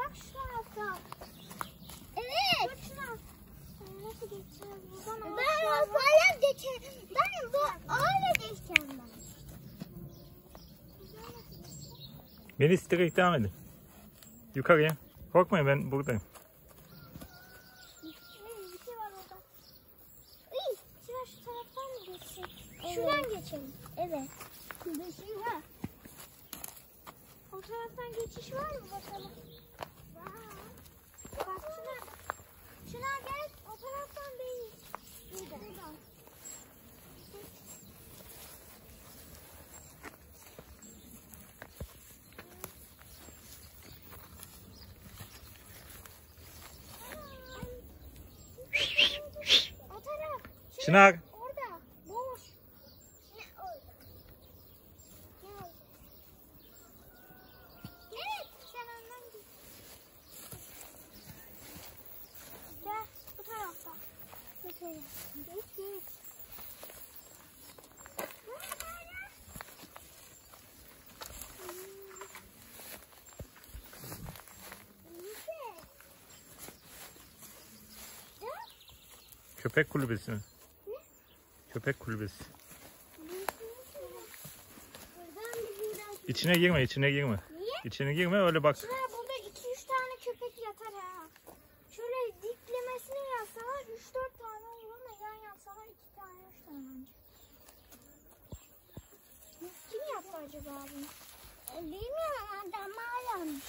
bak şu tarafta. Evet. Bak şuna. Nasıl geçeceğiz buradan? Ben o falan geçeceğim. Ben bu öyle geçeceğim ben. Melis direkt devam edin. Yukarıya. Korkmayın, ben buradayım. Bir şey var orada. İyi. Şuna şu taraftan mı geçeceğim? Evet. Şuradan geçelim. Evet. Bir şey var. O taraftan geçiş var mı bakalım? Var. Bak şuna. Şuna gel. O taraftan değil. Buradan. O taraf. Çınar. Orada. Boş. Ne orada? Gel. Evet. Sen önden git. Gel. Bu tarafta. Bu tarafta. Geç geç. Köpek kulübesi mi? Ne? Köpek kulübesi. Buradan bir buradan. İçine girme, içine girme. Niye? İçine girme, öyle bak. Şuraya burada 2-3 tane köpek yatar ha. Şöyle diklemesine yatsalar 3-4 tane olur ama yan yatsalar 2 tane 3 tane ancak. Kim yaptı acaba bunu? Bilmiyorum, adamlar yapmış.